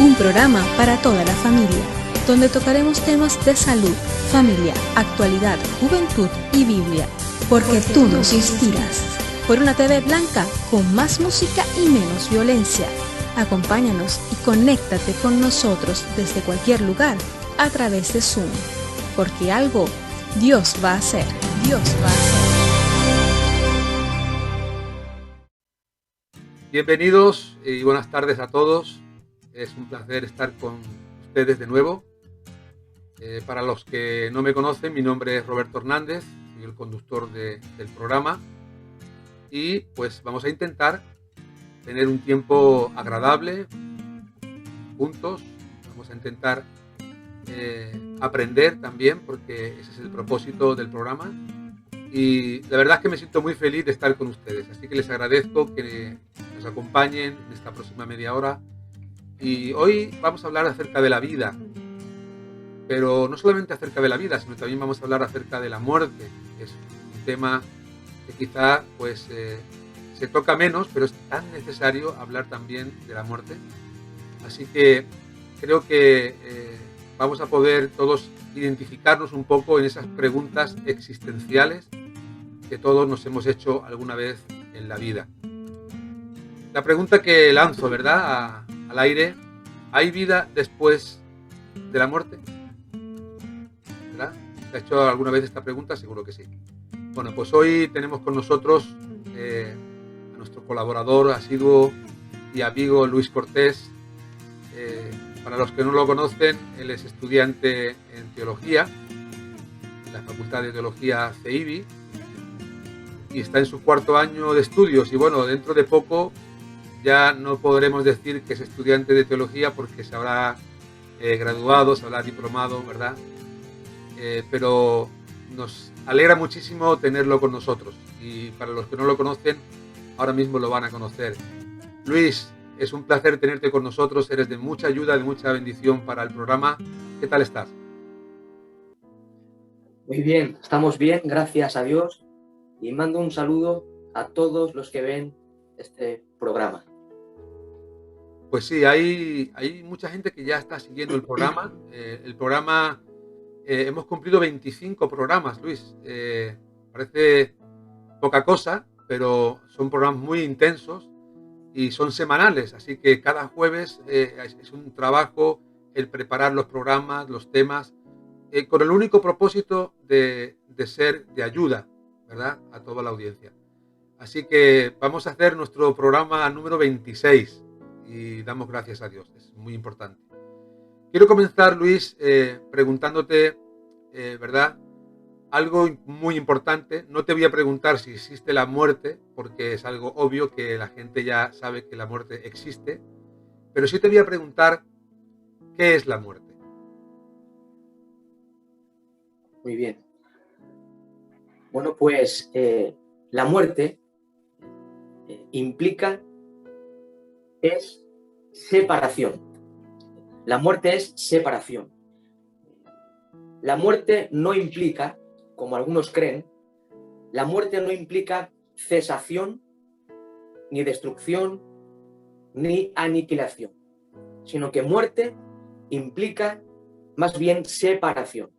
un programa para toda la familia, donde tocaremos temas de salud, familia, actualidad, juventud y Biblia, porque tú nos inspiras. Por una TV blanca con más música y menos violencia. Acompáñanos y conéctate con nosotros desde cualquier lugar a través de Zoom, porque algo Dios va a hacer. Dios va a hacer. Bienvenidos y buenas tardes a todos. Es un placer estar con ustedes de nuevo. Para los que no me conocen, mi nombre es Roberto Hernández, soy el conductor del programa y pues vamos a intentar tener un tiempo agradable juntos. Vamos a intentar aprender también, porque ese es el propósito del programa. Y la verdad es que me siento muy feliz de estar con ustedes, así que les agradezco que nos acompañen en esta próxima media hora. Y hoy vamos a hablar acerca de la vida, pero no solamente acerca de la vida, sino también vamos a hablar acerca de la muerte, que es un tema que quizá pues se toca menos, pero es tan necesario hablar también de la muerte. Así que creo que vamos a poder todos identificarnos un poco en esas preguntas existenciales que todos nos hemos hecho alguna vez en la vida. La pregunta que lanzo, ¿verdad?, al aire: ¿hay vida después de la muerte? ¿Verdad? ¿Se ha hecho alguna vez esta pregunta? Seguro que sí. Bueno, pues hoy tenemos con nosotros a nuestro colaborador asiduo y amigo Luis Cortés. Para los que no lo conocen, él es estudiante en teología en la Facultad de Teología CEIBI y está en su cuarto año de estudios. Y bueno, dentro de poco ya no podremos decir que es estudiante de teología porque se habrá graduado, se habrá diplomado, ¿verdad? Pero nos alegra muchísimo tenerlo con nosotros, y para los que no lo conocen, ahora mismo lo van a conocer. Luis, es un placer tenerte con nosotros, eres de mucha ayuda, de mucha bendición para el programa. ¿Qué tal estás? Muy bien, estamos bien, gracias a Dios, y mando un saludo a todos los que ven este programa. Pues sí, hay mucha gente que ya está siguiendo el programa. Hemos cumplido 25 programas, Luis. Parece poca cosa, pero son programas muy intensos y son semanales, así que cada jueves es un trabajo el preparar los programas, los temas, con el único propósito de ser de ayuda, ¿verdad?, a toda la audiencia. Así que vamos a hacer nuestro programa número 26 y damos gracias a Dios, es muy importante. Quiero comenzar, Luis, preguntándote, ¿verdad?, algo muy importante. No te voy a preguntar si existe la muerte, porque es algo obvio que la gente ya sabe que la muerte existe, pero sí te voy a preguntar, ¿qué es la muerte? Muy bien. Bueno, pues la muerte es separación. La muerte es separación. La muerte no implica, como algunos creen, la muerte no implica cesación, ni destrucción, ni aniquilación, sino que muerte implica más bien separación.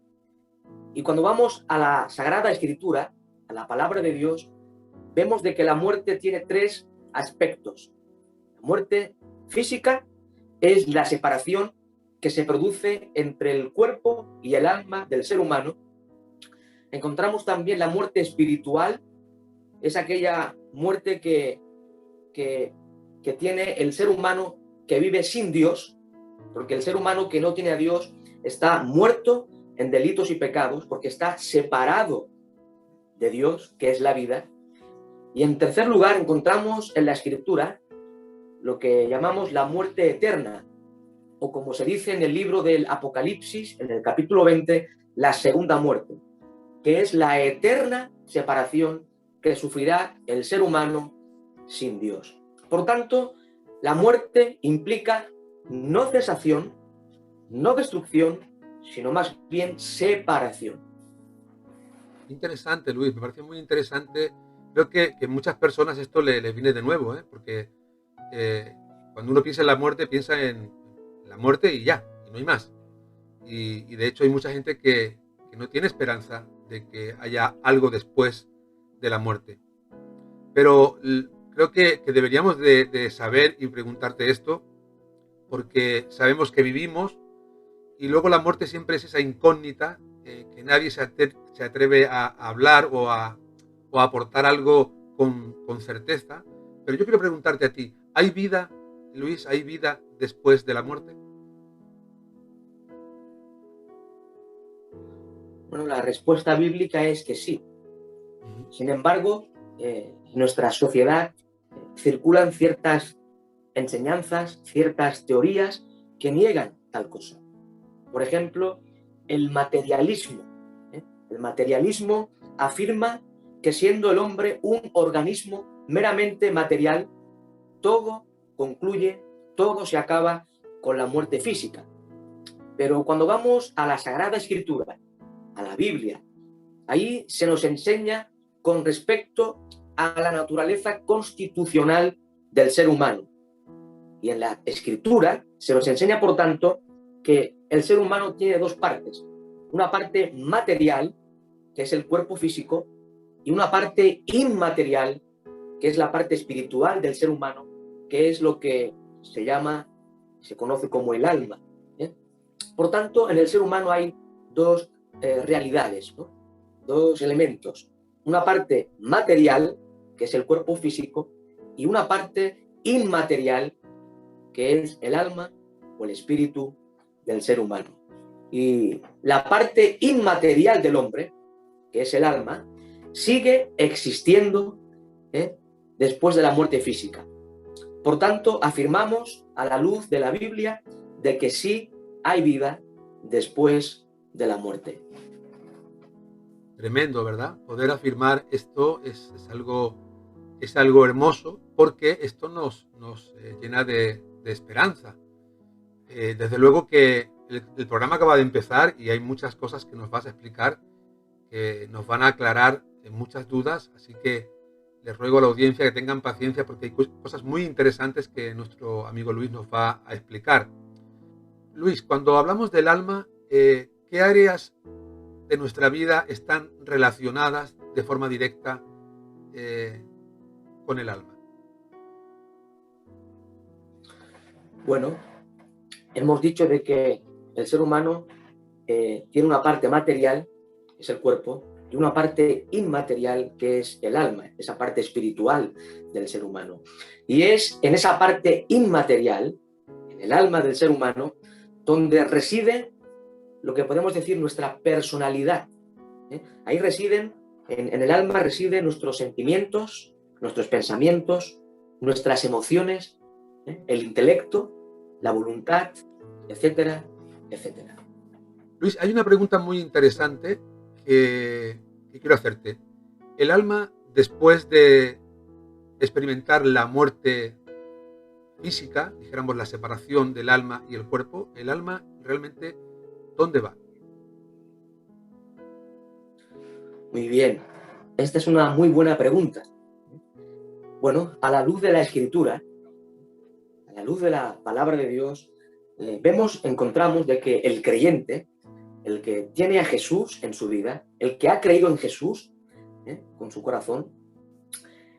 Y cuando vamos a la Sagrada Escritura, a la palabra de Dios, vemos de que la muerte tiene tres aspectos. La muerte física es la separación que se produce entre el cuerpo y el alma del ser humano. Encontramos también la muerte espiritual, es aquella muerte que tiene el ser humano que vive sin Dios, porque el ser humano que no tiene a Dios está muerto en delitos y pecados, porque está separado de Dios, que es la vida. Y en tercer lugar encontramos en la Escritura lo que llamamos la muerte eterna, o como se dice en el libro del Apocalipsis, en el capítulo 20, la segunda muerte, que es la eterna separación que sufrirá el ser humano sin Dios. Por tanto, la muerte implica no cesación, no destrucción, sino más bien separación. Interesante, Luis, me parece muy interesante. Creo que muchas personas esto les viene de nuevo, porque cuando uno piensa en la muerte, piensa en la muerte y ya, y no hay más. Y de hecho hay mucha gente que no tiene esperanza de que haya algo después de la muerte. Pero creo que deberíamos de saber y preguntarte esto, porque sabemos que vivimos y luego la muerte siempre es esa incógnita que nadie se atreve a hablar o a aportar algo con certeza. Pero yo quiero preguntarte a ti, ¿hay vida, Luis, hay vida después de la muerte? Bueno, la respuesta bíblica es que sí. Sin embargo, en nuestra sociedad circulan ciertas enseñanzas, ciertas teorías que niegan tal cosa. Por ejemplo, el materialismo. El materialismo afirma que siendo el hombre un organismo meramente material, todo concluye, todo se acaba con la muerte física. Pero cuando vamos a la Sagrada Escritura, a la Biblia, ahí se nos enseña con respecto a la naturaleza constitucional del ser humano. Y en la Escritura se nos enseña, por tanto, que el ser humano tiene dos partes. Una parte material, que es el cuerpo físico, y una parte inmaterial, que es la parte espiritual del ser humano, que es lo que se conoce como el alma. Por tanto, en el ser humano hay dos realidades, ¿no? Dos elementos. Una parte material, que es el cuerpo físico, y una parte inmaterial, que es el alma o el espíritu del ser humano. Y la parte inmaterial del hombre, que es el alma, sigue existiendo después de la muerte física. Por tanto, afirmamos a la luz de la Biblia de que sí hay vida después de la muerte. Tremendo, ¿verdad? Poder afirmar esto es algo hermoso, porque esto nos llena de esperanza. Desde luego que el programa acaba de empezar y hay muchas cosas que nos vas a explicar, que nos van a aclarar muchas dudas, así que les ruego a la audiencia que tengan paciencia porque hay cosas muy interesantes que nuestro amigo Luis nos va a explicar. Luis, cuando hablamos del alma, ¿qué áreas de nuestra vida están relacionadas de forma directa con el alma? Bueno, hemos dicho de que el ser humano tiene una parte material, que es el cuerpo, y una parte inmaterial, que es el alma, esa parte espiritual del ser humano. Y es en esa parte inmaterial, en el alma del ser humano, donde reside lo que podemos decir nuestra personalidad. Ahí residen, en el alma residen nuestros sentimientos, nuestros pensamientos, nuestras emociones, el intelecto, la voluntad, etcétera, etcétera. Luis, hay una pregunta muy interesante que quiero hacerte. El alma, después de experimentar la muerte física, dijéramos la separación del alma y el cuerpo, el alma realmente, ¿dónde va? Muy bien, esta es una muy buena pregunta. Bueno, a la luz de la Escritura, a la luz de la palabra de Dios, encontramos de que el creyente, el que tiene a Jesús en su vida, el que ha creído en Jesús con su corazón,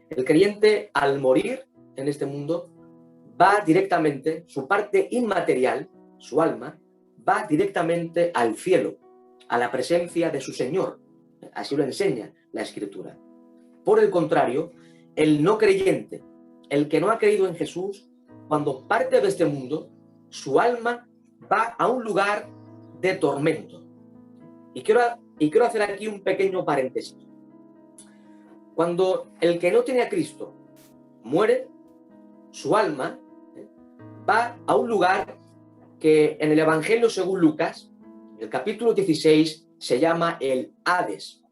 el creyente al morir en este mundo va directamente, su parte inmaterial, su alma, va directamente al cielo, a la presencia de su Señor. Así lo enseña la Escritura. Por el contrario, el no creyente, el que no ha creído en Jesús, cuando parte de este mundo, su alma va a un lugar de tormento. Y quiero hacer aquí un pequeño paréntesis. Cuando el que no tiene a Cristo muere, su alma va a un lugar que en el Evangelio según Lucas, el capítulo 16, se llama el Hades.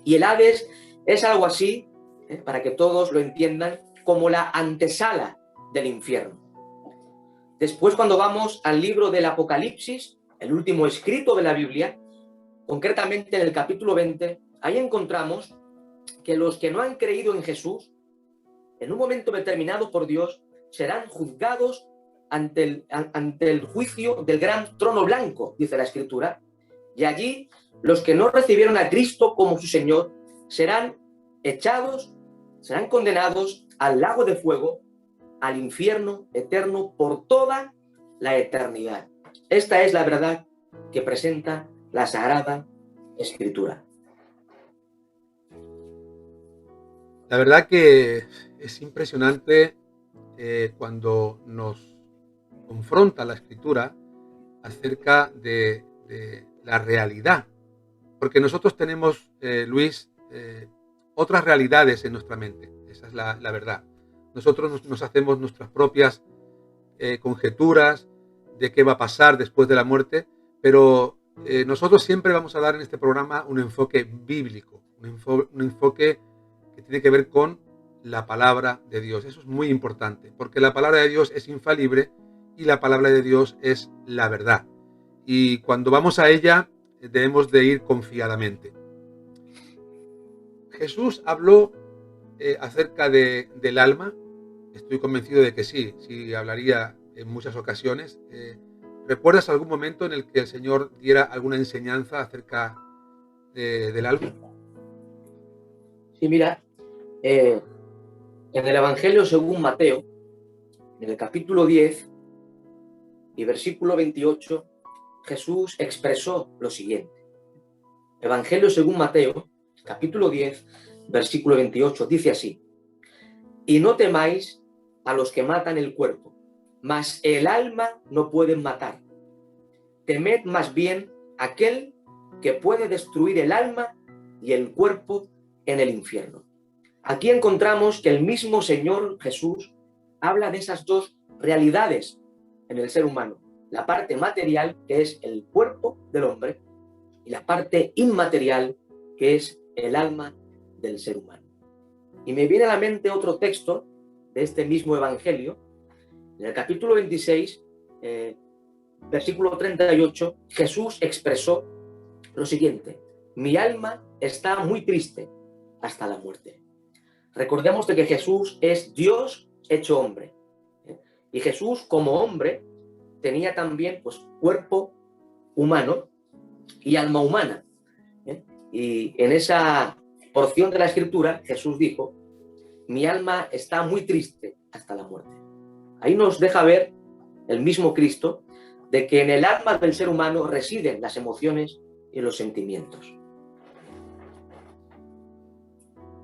Y el Hades es algo así, para que todos lo entiendan, como la antesala del infierno. Después, cuando vamos al libro del Apocalipsis, el último escrito de la Biblia, concretamente en el capítulo 20, ahí encontramos que los que no han creído en Jesús, en un momento determinado por Dios, serán juzgados ante el juicio del gran trono blanco, dice la Escritura, y allí los que no recibieron a Cristo como su Señor serán echados, serán condenados al lago de fuego, al infierno eterno por toda la eternidad. Esta es la verdad que presenta la Sagrada Escritura. La verdad que es impresionante cuando nos confronta la Escritura acerca de la realidad. Porque nosotros tenemos, Luis, otras realidades en nuestra mente. Esa es la verdad. Nosotros nos hacemos nuestras propias conjeturas de qué va a pasar después de la muerte, pero nosotros siempre vamos a dar en este programa un enfoque bíblico, un enfoque que tiene que ver con la palabra de Dios. Eso es muy importante, porque la palabra de Dios es infalible y la palabra de Dios es la verdad. Y cuando vamos a ella, debemos de ir confiadamente. Jesús habló acerca del alma. Estoy convencido de que sí hablaría en muchas ocasiones. ¿Recuerdas algún momento en el que el Señor diera alguna enseñanza acerca del alma? Sí, mira, en el Evangelio según Mateo, en el capítulo 10 y versículo 28, Jesús expresó lo siguiente. Evangelio según Mateo, capítulo 10, versículo 28, dice así: y no temáis a los que matan el cuerpo, mas el alma no pueden matar. Temed más bien aquel que puede destruir el alma y el cuerpo en el infierno. Aquí encontramos que el mismo Señor Jesús habla de esas dos realidades en el ser humano. La parte material, que es el cuerpo del hombre, y la parte inmaterial, que es el alma del ser humano. Y me viene a la mente otro texto de este mismo Evangelio, en el capítulo 26, versículo 38, Jesús expresó lo siguiente: mi alma está muy triste hasta la muerte. Recordemos de que Jesús es Dios hecho hombre. Y Jesús, como hombre, tenía también pues, cuerpo humano y alma humana. Y en esa porción de la Escritura, Jesús dijo: mi alma está muy triste hasta la muerte. Ahí nos deja ver el mismo Cristo, de que en el alma del ser humano residen las emociones y los sentimientos.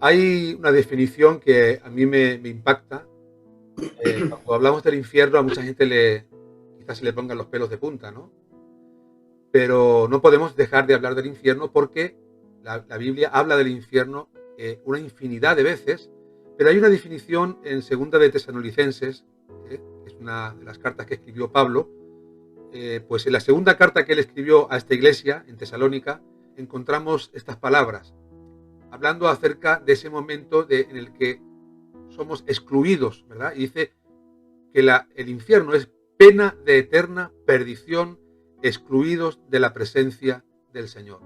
Hay una definición que a mí me impacta. Cuando hablamos del infierno, a mucha gente quizás se le pongan los pelos de punta, ¿no? Pero no podemos dejar de hablar del infierno porque la Biblia habla del infierno una infinidad de veces, pero hay una definición en Segunda de Tesalonicenses, que es una de las cartas que escribió Pablo. Pues en la segunda carta que él escribió a esta iglesia en Tesalónica encontramos estas palabras, hablando acerca de ese momento en el que somos excluidos, ¿verdad? Y dice que el infierno es pena de eterna perdición, excluidos de la presencia del Señor.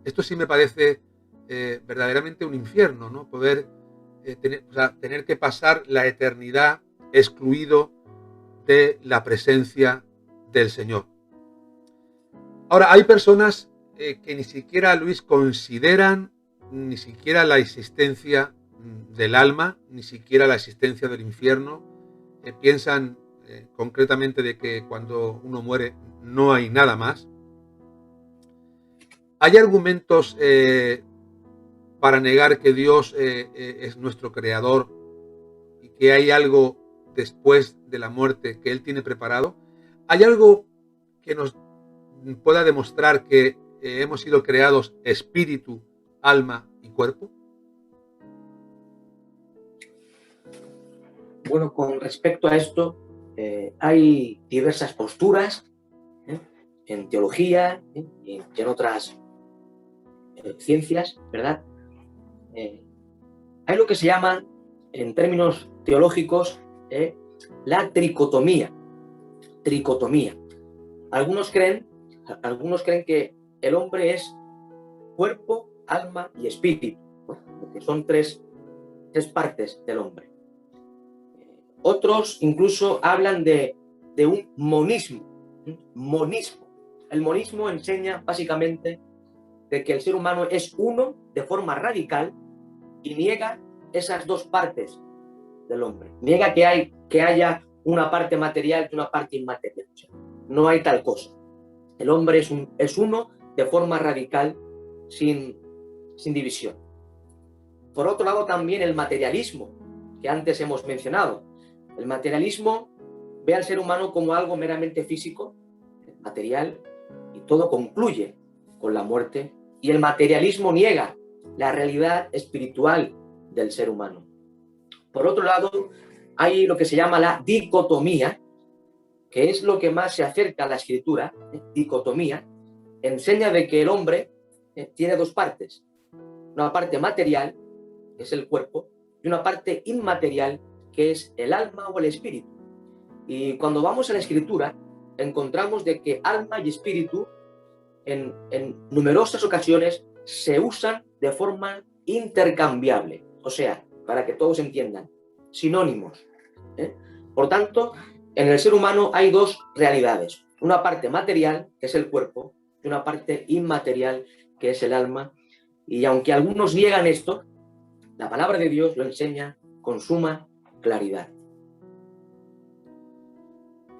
Esto sí me parece verdaderamente un infierno, ¿no? Poder tener que pasar la eternidad excluido de la presencia del Señor. Ahora, hay personas que ni siquiera, Luis, consideran ni siquiera la existencia del alma, ni siquiera la existencia del infierno. Piensan concretamente de que cuando uno muere no hay nada más. Hay argumentos para negar que Dios es nuestro creador y que hay algo después de la muerte que Él tiene preparado. ¿Hay algo que nos pueda demostrar que hemos sido creados espíritu, alma y cuerpo? Bueno, con respecto a esto, hay diversas posturas en teología y en otras ciencias, ¿verdad? Hay lo que se llama, en términos teológicos, la tricotomía. Algunos creen que el hombre es cuerpo, alma y espíritu, ¿no? Que son tres partes del hombre. Otros incluso hablan de de un monismo. Monismo. El monismo enseña básicamente de que el ser humano es uno de forma radical y niega esas dos partes del hombre. Niega que haya una parte material y una parte inmaterial. O sea, no hay tal cosa. El hombre es uno de forma radical, sin división. Por otro lado, también el materialismo, que antes hemos mencionado. El materialismo ve al ser humano como algo meramente físico, material, y todo concluye con la muerte. Y el materialismo niega la realidad espiritual del ser humano. Por otro lado, hay lo que se llama la dicotomía, que es lo que más se acerca a la escritura. Dicotomía enseña de que el hombre tiene dos partes. Una parte material, que es el cuerpo, y una parte inmaterial, que es el alma o el espíritu. Y cuando vamos a la escritura, encontramos de que alma y espíritu en numerosas ocasiones se usan de forma intercambiable. O sea, para que todos entiendan, sinónimos. Por tanto, en el ser humano hay dos realidades. Una parte material, que es el cuerpo, y una parte inmaterial, que es el alma. Y aunque algunos niegan esto, la palabra de Dios lo enseña con suma claridad.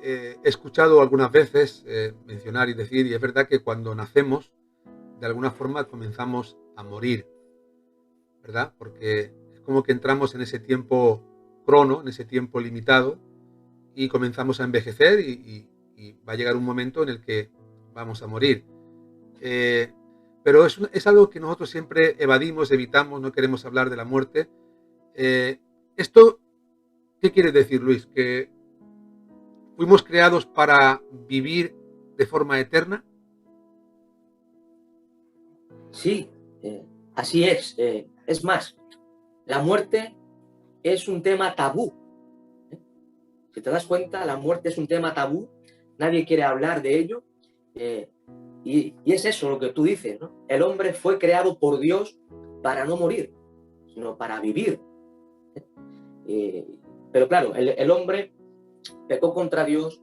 He escuchado algunas veces mencionar y decir, y es verdad que cuando nacemos, de alguna forma comenzamos a morir, ¿verdad? Porque es como que entramos en ese tiempo crono, en ese tiempo limitado, y comenzamos a envejecer y va a llegar un momento en el que vamos a morir. Pero es algo que nosotros siempre evadimos, evitamos, no queremos hablar de la muerte. ¿Esto qué quiere decir, Luis? ¿Que fuimos creados para vivir de forma eterna? Sí, así es. Es más, la muerte es un tema tabú. Si te das cuenta, la muerte es un tema tabú. Nadie quiere hablar de ello. Y es eso lo que tú dices, ¿no? El hombre fue creado por Dios para no morir, sino para vivir. Pero claro, el hombre pecó contra Dios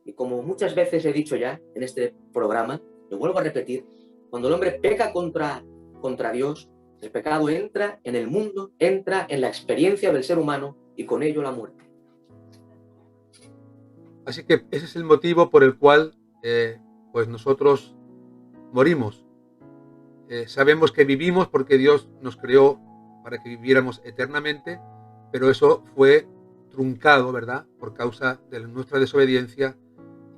y, como muchas veces he dicho ya en este programa, lo vuelvo a repetir, cuando el hombre peca contra Dios, el pecado entra en el mundo, entra en la experiencia del ser humano y con ello la muerte. Así que ese es el motivo por el cual pues nosotros morimos. Sabemos que vivimos porque Dios nos creó para que viviéramos eternamente, pero eso fue truncado, ¿verdad? Por causa de nuestra desobediencia,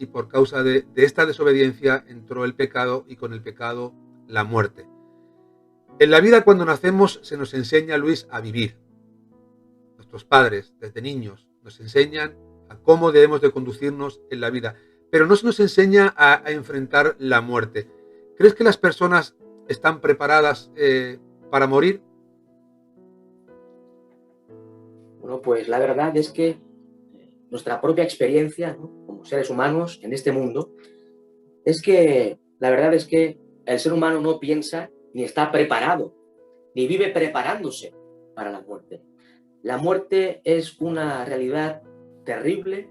y por causa de esta desobediencia entró el pecado, y con el pecado la muerte. En la vida, cuando nacemos, se nos enseña, Luis, a vivir. Nuestros padres, desde niños, nos enseñan a cómo debemos de conducirnos en la vida, pero no se nos enseña a enfrentar la muerte. ¿Crees que las personas están preparadas para morir? Bueno, pues la verdad es que nuestra propia experiencia, ¿no?, como seres humanos en este mundo, es que la verdad es que el ser humano no piensa ni está preparado, ni vive preparándose para la muerte. La muerte es una realidad terrible,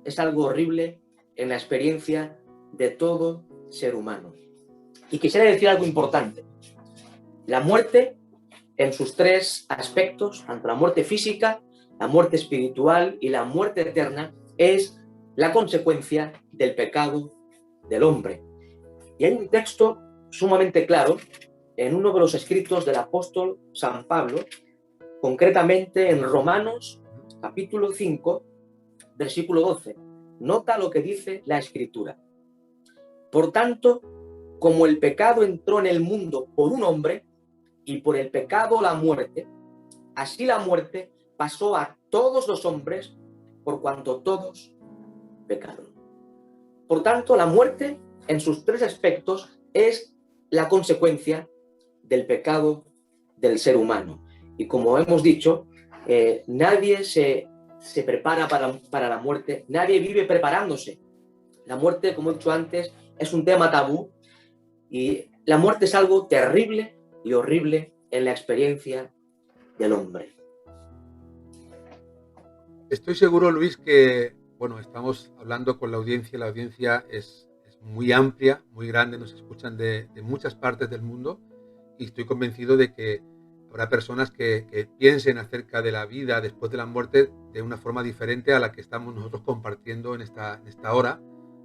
es algo horrible en la experiencia de todo ser humano. Y quisiera decir algo importante. La muerte, en sus tres aspectos, tanto la muerte física, la muerte espiritual y la muerte eterna, es la consecuencia del pecado del hombre. Y hay un texto sumamente claro en uno de los escritos del apóstol San Pablo, concretamente en Romanos, capítulo 5, versículo 12. Nota lo que dice la Escritura. Por tanto, como el pecado entró en el mundo por un hombre, y por el pecado la muerte, así la muerte pasó a todos los hombres, por cuanto todos pecaron. Por tanto, la muerte, en sus tres aspectos, es la consecuencia del pecado del ser humano. Y como hemos dicho, nadie se prepara para la muerte, nadie vive preparándose. La muerte, como he dicho antes, es un tema tabú, y la muerte es algo terrible y horrible en la experiencia del hombre. Estoy seguro, Luis, que bueno, estamos hablando con la audiencia es muy amplia, muy grande, nos escuchan de muchas partes del mundo y estoy convencido de que habrá personas que piensen acerca de la vida después de la muerte de una forma diferente a la que estamos nosotros compartiendo en esta hora,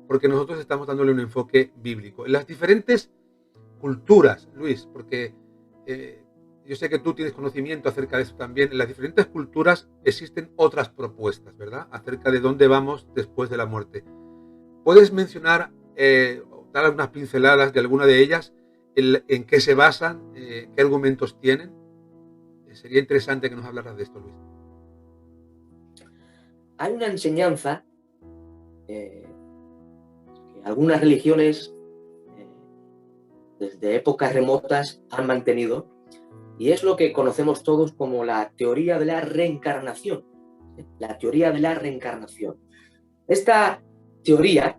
porque nosotros estamos dándole un enfoque bíblico. En las diferentes culturas, Luis, porque yo sé que tú tienes conocimiento acerca de eso también, en las diferentes culturas existen otras propuestas, ¿verdad?, acerca de dónde vamos después de la muerte. ¿Puedes mencionar, dar algunas pinceladas de alguna de ellas, en qué se basan, qué argumentos tienen? Sería interesante que nos hablaras de esto, Luis. Hay una enseñanza que algunas religiones desde épocas remotas han mantenido, y es lo que conocemos todos como la teoría de la reencarnación. La teoría de la reencarnación. Esta teoría,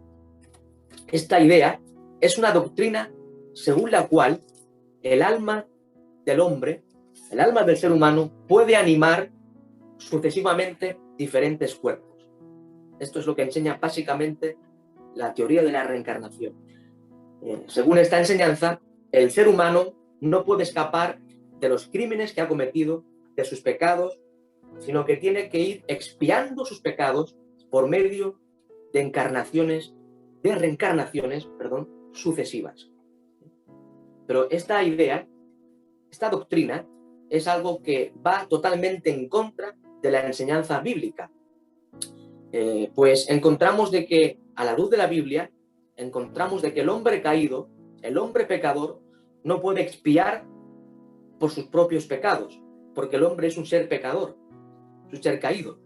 esta idea, es una doctrina según la cual el alma del hombre, el alma del ser humano, puede animar sucesivamente diferentes cuerpos. Esto es lo que enseña básicamente la teoría de la reencarnación. Según esta enseñanza, el ser humano no puede escapar de los crímenes que ha cometido, de sus pecados, sino que tiene que ir expiando sus pecados por medio de reencarnaciones, sucesivas. Pero esta idea, esta doctrina, es algo que va totalmente en contra de la enseñanza bíblica. Pues encontramos de que, a la luz de la Biblia, encontramos de que el hombre caído, el hombre pecador, no puede expiar por sus propios pecados, porque el hombre es un ser pecador, es un ser caído.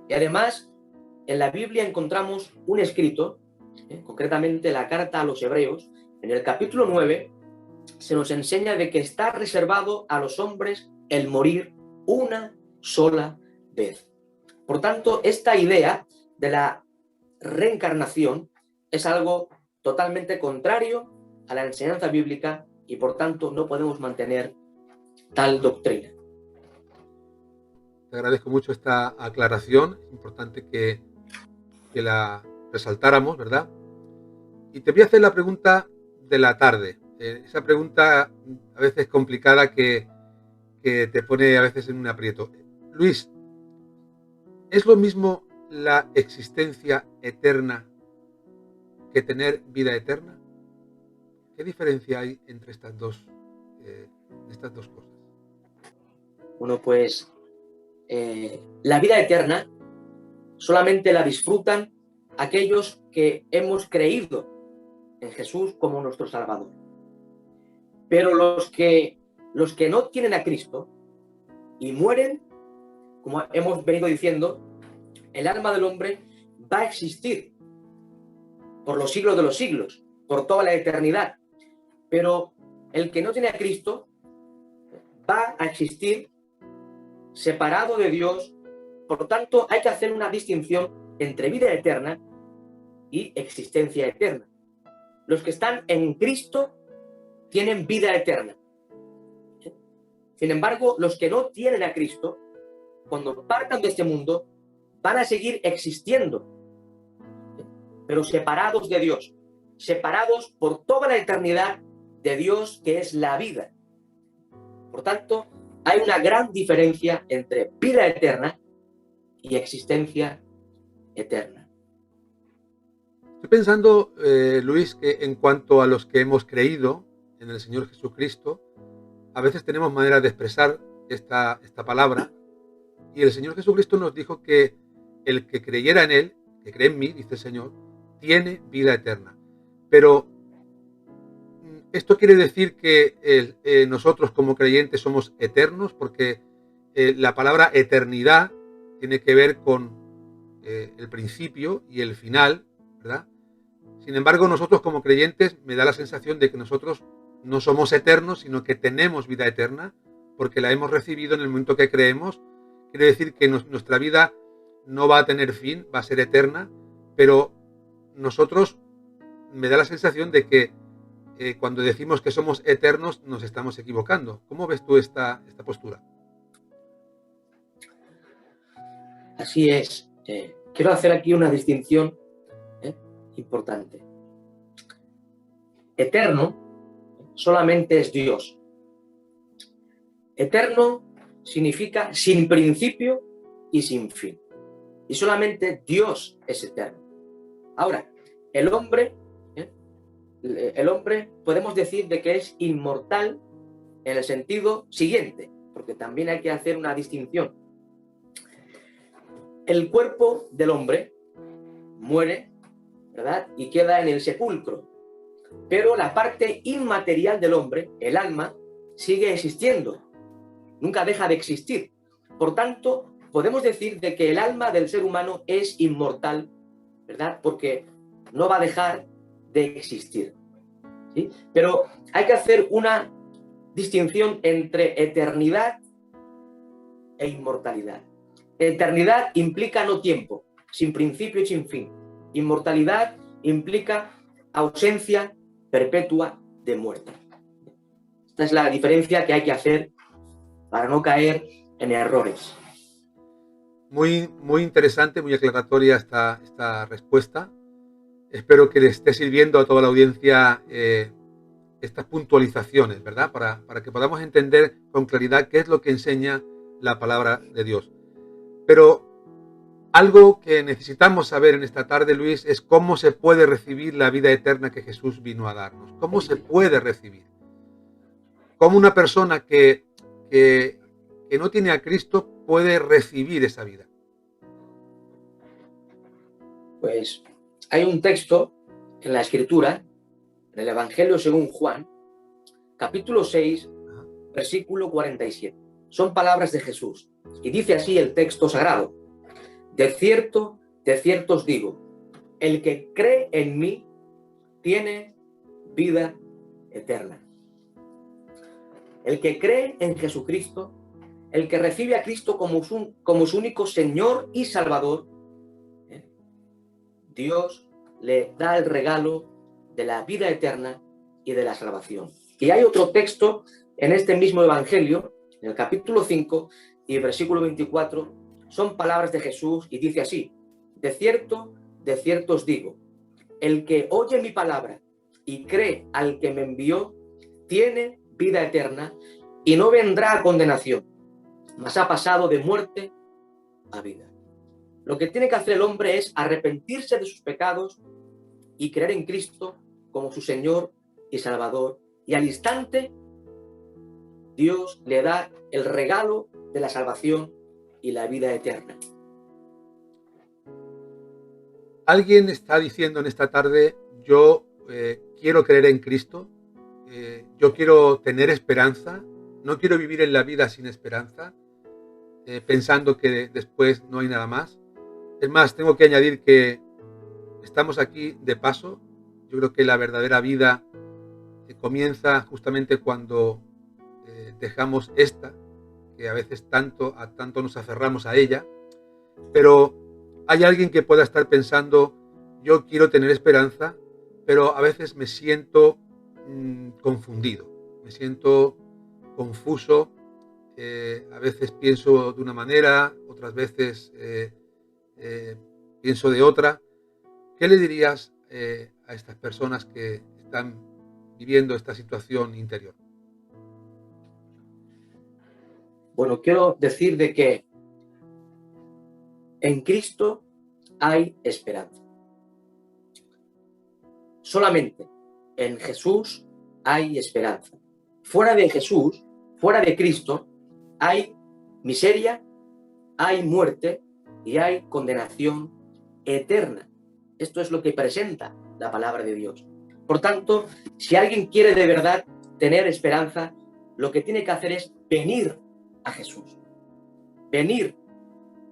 Y además, en la Biblia encontramos un escrito, concretamente la carta a los Hebreos, en el capítulo 9, se nos enseña de que está reservado a los hombres el morir una sola vez. Por tanto, esta idea de la reencarnación es algo totalmente contrario a la enseñanza bíblica y por tanto no podemos mantener tal doctrina. Te agradezco mucho esta aclaración, es importante que la resaltáramos, ¿verdad? Y te voy a hacer la pregunta de la tarde, esa pregunta a veces complicada que te pone a veces en un aprieto. Luis, ¿es lo mismo la existencia eterna que tener vida eterna? ¿Qué diferencia hay entre estas dos cosas? Bueno, pues la vida eterna solamente la disfrutan aquellos que hemos creído en Jesús como nuestro Salvador. Pero los que no tienen a Cristo y mueren, como hemos venido diciendo, el alma del hombre va a existir por los siglos de los siglos, por toda la eternidad. Pero el que no tiene a Cristo va a existir separado de Dios. Por lo tanto, hay que hacer una distinción entre vida eterna y existencia eterna. Los que están en Cristo tienen vida eterna. Sin embargo, los que no tienen a Cristo, cuando partan de este mundo, van a seguir existiendo, pero separados de Dios, separados por toda la eternidad de Dios, que es la vida. Por tanto, hay una gran diferencia entre vida eterna y existencia eterna. Estoy pensando, Luis, que en cuanto a los que hemos creído en el Señor Jesucristo, a veces tenemos manera de expresar esta palabra, y el Señor Jesucristo nos dijo que el que creyera en Él, que cree en mí, dice el Señor, tiene vida eterna. Pero esto quiere decir que nosotros como creyentes somos eternos, porque la palabra eternidad tiene que ver con el principio y el final, ¿verdad? Sin embargo, nosotros como creyentes me da la sensación de que nosotros no somos eternos, sino que tenemos vida eterna, porque la hemos recibido en el momento que creemos. Quiere decir que nuestra vida no va a tener fin, va a ser eterna, pero nosotros me da la sensación de que cuando decimos que somos eternos nos estamos equivocando. ¿Cómo ves tú esta postura? Así es. quiero hacer aquí una distinción importante. Eterno solamente es Dios. Eterno significa sin principio y sin fin. Y solamente Dios es eterno. Ahora, el hombre podemos decir de que es inmortal en el sentido siguiente, porque también hay que hacer una distinción. El cuerpo del hombre muere, ¿verdad? Y queda en el sepulcro. Pero la parte inmaterial del hombre, el alma, sigue existiendo. Nunca deja de existir. Por tanto, podemos decir de que el alma del ser humano es inmortal, ¿verdad? Porque no va a dejar de existir, ¿sí? Pero hay que hacer una distinción entre eternidad e inmortalidad. Eternidad implica no tiempo, sin principio y sin fin. Inmortalidad implica ausencia perpetua de muerte. Esta es la diferencia que hay que hacer para no caer en errores. Muy interesante, muy aclaratoria esta respuesta. Espero que le esté sirviendo a toda la audiencia estas puntualizaciones, ¿verdad? Para que podamos entender con claridad qué es lo que enseña la palabra de Dios. Pero algo que necesitamos saber en esta tarde, Luis, es cómo se puede recibir la vida eterna que Jesús vino a darnos. ¿Cómo se puede recibir? ¿Cómo una persona que no tiene a Cristo puede recibir esa vida? Pues hay un texto en la Escritura, en el Evangelio según Juan, capítulo 6, versículo 47. Son palabras de Jesús. Y dice así el texto sagrado: de cierto os digo, el que cree en mí tiene vida eterna. El que cree en Jesucristo, el que recibe a Cristo como su único Señor y Salvador, Dios le da el regalo de la vida eterna y de la salvación. Y hay otro texto en este mismo Evangelio, en el capítulo 5 y versículo 24, son palabras de Jesús y dice así: de cierto os digo, el que oye mi palabra y cree al que me envió, tiene vida eterna y no vendrá a condenación, mas ha pasado de muerte a vida. Lo que tiene que hacer el hombre es arrepentirse de sus pecados y creer en Cristo como su Señor y Salvador. Y al instante, Dios le da el regalo de la salvación y la vida eterna. Alguien está diciendo en esta tarde: yo quiero creer en Cristo, yo quiero tener esperanza, no quiero vivir en la vida sin esperanza, pensando que después no hay nada más. Es más, tengo que añadir que estamos aquí de paso. Yo creo que la verdadera vida comienza justamente cuando dejamos esta, que a veces tanto nos aferramos a ella. Pero hay alguien que pueda estar pensando: yo quiero tener esperanza, pero a veces me siento confundido, me siento confuso, a veces pienso de una manera, otras veces pienso de otra. ¿Qué le dirías a estas personas que están viviendo esta situación interior? Bueno, quiero decir de que en Cristo hay esperanza. Solamente en Jesús hay esperanza. Fuera de Jesús, fuera de Cristo, hay miseria, hay muerte y hay condenación eterna. Esto es lo que presenta la palabra de Dios. Por tanto, si alguien quiere de verdad tener esperanza, lo que tiene que hacer es venir a Jesús. Venir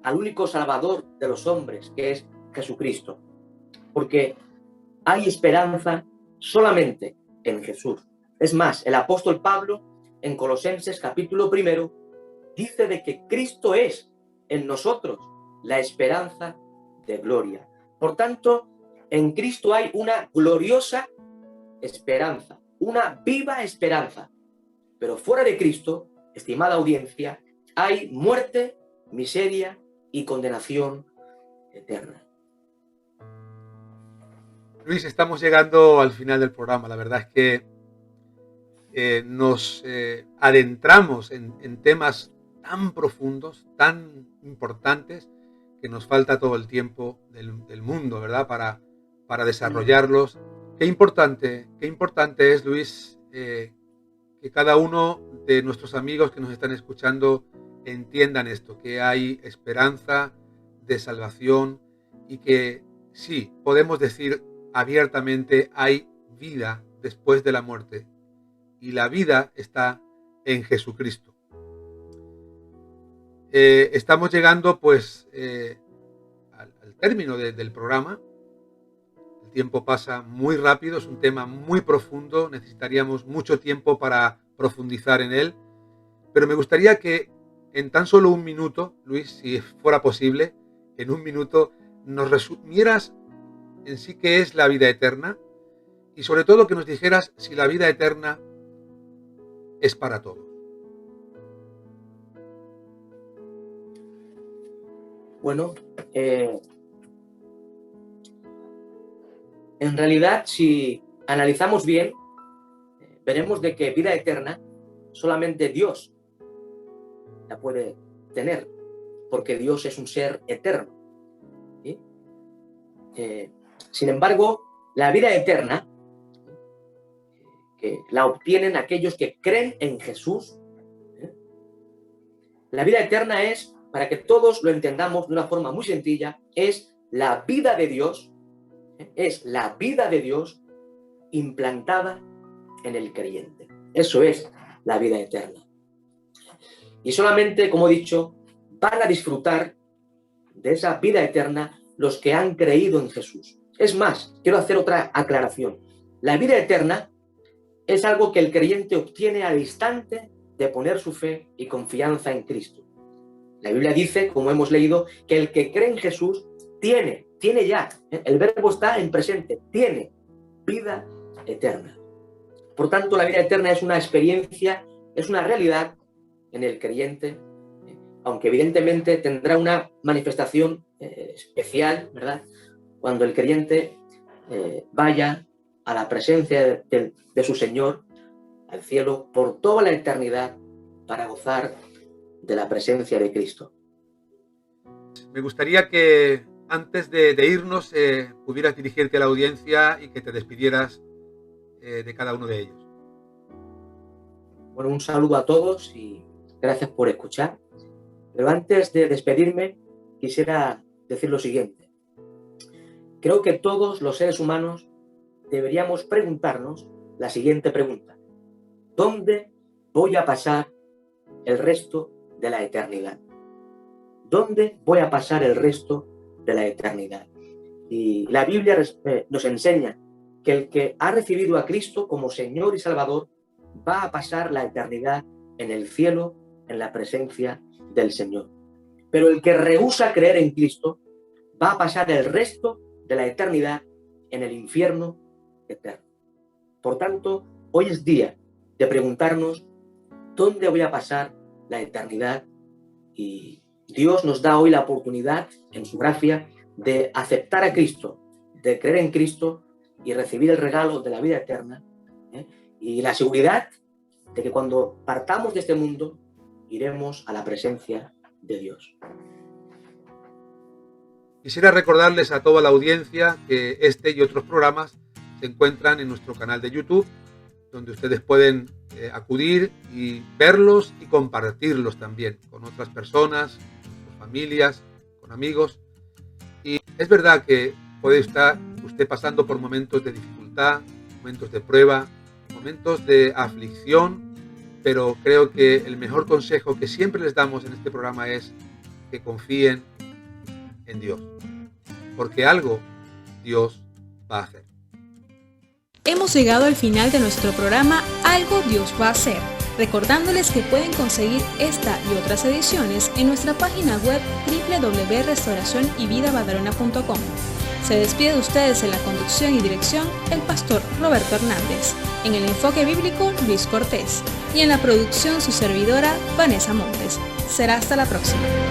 al único Salvador de los hombres, que es Jesucristo. Porque hay esperanza solamente en Jesús. Es más, el apóstol Pablo, en Colosenses capítulo 1, dice de que Cristo es en nosotros la esperanza de gloria. Por tanto, en Cristo hay una gloriosa esperanza, una viva esperanza. Pero fuera de Cristo, estimada audiencia, hay muerte, miseria y condenación eterna. Luis, estamos llegando al final del programa. La verdad es que nos adentramos en temas tan profundos, tan importantes, que nos falta todo el tiempo del mundo, ¿verdad? Para desarrollarlos. Qué importante es, Luis, que cada uno de nuestros amigos que nos están escuchando entiendan esto, que hay esperanza de salvación y que sí, podemos decir abiertamente, hay vida después de la muerte y la vida está en Jesucristo. Estamos llegando pues al término del programa. El tiempo pasa muy rápido, es un tema muy profundo, necesitaríamos mucho tiempo para profundizar en él, pero me gustaría que en tan solo un minuto, Luis, si fuera posible, en un minuto nos resumieras en sí qué es la vida eterna y sobre todo que nos dijeras si la vida eterna es para todos. Bueno, en realidad, si analizamos bien, veremos de que vida eterna solamente Dios la puede tener, porque Dios es un ser eterno, ¿sí? Sin embargo, la vida eterna, que la obtienen aquellos que creen en Jesús, la vida eterna es, para que todos lo entendamos de una forma muy sencilla, es la vida de Dios, implantada en el creyente. Eso es la vida eterna. Y solamente, como he dicho, van a disfrutar de esa vida eterna los que han creído en Jesús. Es más, quiero hacer otra aclaración. La vida eterna es algo que el creyente obtiene al instante de poner su fe y confianza en Cristo. La Biblia dice, como hemos leído, que el que cree en Jesús tiene ya, el verbo está en presente, tiene vida eterna. Por tanto, la vida eterna es una experiencia, es una realidad en el creyente, aunque evidentemente tendrá una manifestación especial, ¿verdad? Cuando el creyente vaya a la presencia de su Señor, al cielo, por toda la eternidad, para gozar de la presencia de Cristo. Me gustaría que antes de irnos pudieras dirigirte a la audiencia y que te despidieras de cada uno de ellos. Bueno, un saludo a todos y gracias por escuchar. Pero antes de despedirme, quisiera decir lo siguiente. Creo que todos los seres humanos deberíamos preguntarnos la siguiente pregunta. ¿Dónde voy a pasar el resto de la eternidad? ¿Dónde voy a pasar el resto de la eternidad? Y la Biblia nos enseña que el que ha recibido a Cristo como Señor y Salvador va a pasar la eternidad en el cielo, en la presencia del Señor. Pero el que rehúsa creer en Cristo va a pasar el resto de la eternidad en el infierno eterno. Por tanto, hoy es día de preguntarnos ¿dónde voy a pasar la eternidad? Y Dios nos da hoy la oportunidad, en su gracia, de aceptar a Cristo, de creer en Cristo y recibir el regalo de la vida eterna, y la seguridad de que cuando partamos de este mundo iremos a la presencia de Dios. Quisiera recordarles a toda la audiencia que este y otros programas se encuentran en nuestro canal de YouTube, donde ustedes pueden acudir y verlos y compartirlos también con otras personas, con familias, con amigos. Y es verdad que puede estar usted pasando por momentos de dificultad, momentos de prueba, momentos de aflicción, pero creo que el mejor consejo que siempre les damos en este programa es que confíen en Dios, porque algo Dios va a hacer. Hemos llegado al final de nuestro programa Algo Dios va a hacer, recordándoles que pueden conseguir esta y otras ediciones en nuestra página web www.restauracionyvidabadalona.com. Se despide de ustedes en la conducción y dirección el pastor Roberto Hernández, en el enfoque bíblico Luis Cortés y en la producción su servidora Vanessa Montes. Será hasta la próxima.